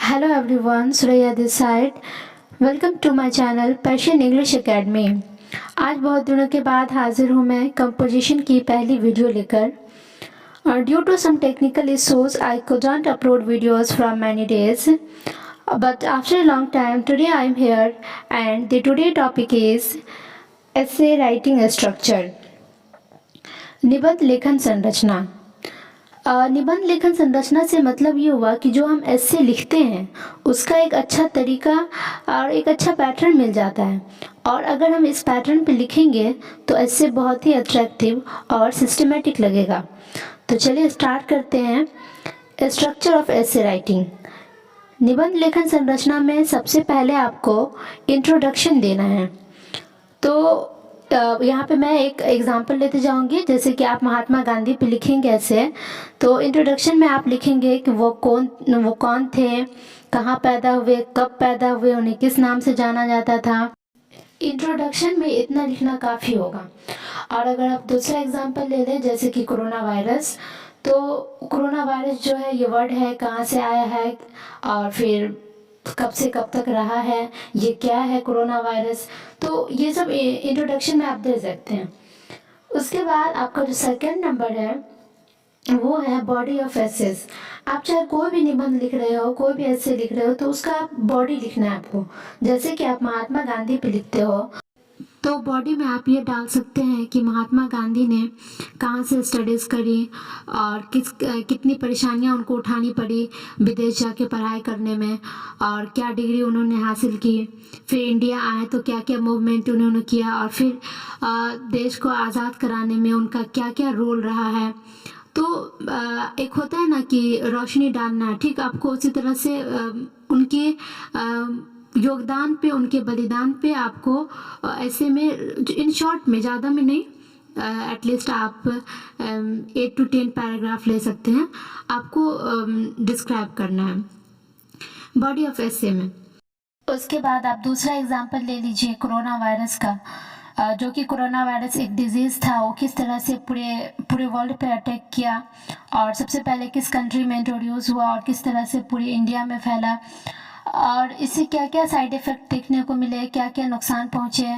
Hello everyone, Suraya this side. Welcome to my channel Persian English Academy. आज बहुत दिनों के बाद हाजिर हूँ मैं कंपोजिशन की पहली वीडियो लेकर और due to some technical issues I couldn't upload videos from many days. But after a long time, today I am here and the today topic is essay writing structure. निबंध लेखन संरचना। निबंध लेखन संरचना से मतलब ये हुआ कि जो हम ऐसे लिखते हैं उसका एक अच्छा तरीका और एक अच्छा पैटर्न मिल जाता है, और अगर हम इस पैटर्न पे लिखेंगे तो ऐसे बहुत ही अट्रैक्टिव और सिस्टमेटिक लगेगा। तो चलिए स्टार्ट करते हैं। स्ट्रक्चर ऑफ ऐसे राइटिंग। निबंध लेखन संरचना में सबसे पहले आपको इंट्रोडक्शन देना है। तो यहाँ पे मैं एक एग्जांपल लेते जाऊंगी। जैसे कि आप महात्मा गांधी पे लिखेंगे ऐसे, तो इंट्रोडक्शन में आप लिखेंगे कि वो कौन थे, कहाँ पैदा हुए, कब पैदा हुए, उन्हें किस नाम से जाना जाता था। इंट्रोडक्शन में इतना लिखना काफ़ी होगा। और अगर आप दूसरा एग्जांपल ले लें जैसे कि कोरोना वायरस, तो कोरोना वायरस जो है ये वर्ड है, कहाँ से आया है और फिर कब से कब तक रहा है, ये क्या है कोरोना वायरस, तो ये सब इंट्रोडक्शन में आप दे सकते हैं। उसके बाद आपका जो सेकंड नंबर है वो है बॉडी ऑफ एसेस। आप चाहे कोई भी निबंध लिख रहे हो, कोई भी ऐसे लिख रहे हो, तो उसका बॉडी लिखना है आपको। जैसे कि आप महात्मा गांधी पे लिखते हो तो बॉडी में आप ये डाल सकते हैं कि महात्मा गांधी ने कहाँ से स्टडीज़ करी और कितनी परेशानियाँ उनको उठानी पड़ी विदेश जाके पढ़ाई करने में, और क्या डिग्री उन्होंने हासिल की, फिर इंडिया आए तो क्या क्या मूवमेंट उन्होंने किया, और फिर देश को आज़ाद कराने में उनका क्या क्या रोल रहा है। तो एक होता है ना कि रोशनी डालना, ठीक आपको उसी तरह से उनके योगदान पे, उनके बलिदान पे आपको ऐसे में इन शॉर्ट में, ज़्यादा में नहीं, एटलीस्ट आप 8 to 10 पैराग्राफ ले सकते हैं, आपको डिस्क्राइब करना है बॉडी ऑफ एसे में। उसके बाद आप दूसरा एग्जांपल ले लीजिए कोरोना वायरस का, जो कि कोरोना वायरस एक डिजीज़ था, वो किस तरह से पूरे वर्ल्ड पे अटैक किया और सबसे पहले किस कंट्री में इंट्रोड्यूस हुआ और किस तरह से पूरी इंडिया में फैला, और इससे क्या क्या साइड इफ़ेक्ट देखने को मिले, क्या क्या नुकसान पहुँचे।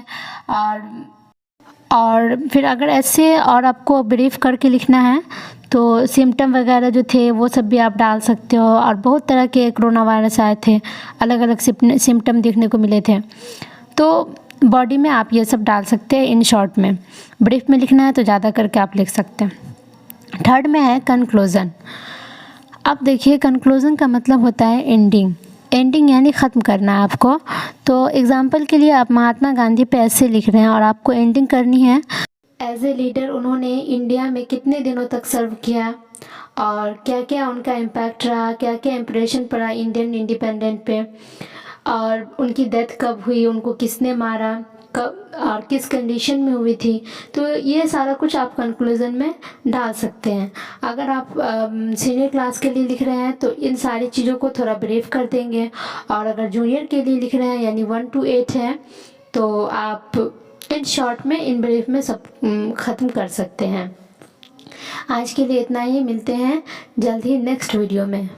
और फिर अगर ऐसे और आपको ब्रीफ करके लिखना है तो सिम्टम वगैरह जो थे वो सब भी आप डाल सकते हो। और बहुत तरह के कोरोना वायरस आए थे, अलग अलग सिम्टम देखने को मिले थे, तो बॉडी में आप ये सब डाल सकते हैं। इन शॉर्ट में ब्रीफ में लिखना है तो ज़्यादा करके आप लिख सकते हैं। थर्ड में है कंक्लूज़न। अब देखिए कंक्लूज़न का मतलब होता है एंडिंग यानी ख़त्म करना है आपको। तो एग्ज़ाम्पल के लिए आप महात्मा गांधी पे ऐसे लिख रहे हैं और आपको एंडिंग करनी है। एज ए लीडर उन्होंने इंडिया में कितने दिनों तक सर्व किया और क्या क्या उनका इम्पैक्ट रहा, क्या क्या इम्प्रेशन पड़ा इंडियन इंडिपेंडेंट पे, और उनकी डेथ कब हुई, उनको किसने मारा, कब और किस कंडीशन में हुई थी। तो ये सारा कुछ आप कंक्लूज़न में डाल सकते हैं। अगर आप सीनियर क्लास के लिए लिख रहे हैं तो इन सारी चीज़ों को थोड़ा ब्रीफ कर देंगे, और अगर जूनियर के लिए लिख रहे हैं यानी 1 to 8 है तो आप इन शॉर्ट में, इन ब्रीफ में सब ख़त्म कर सकते हैं। आज के लिए इतना ही, मिलते हैं जल्द ही नेक्स्ट वीडियो में।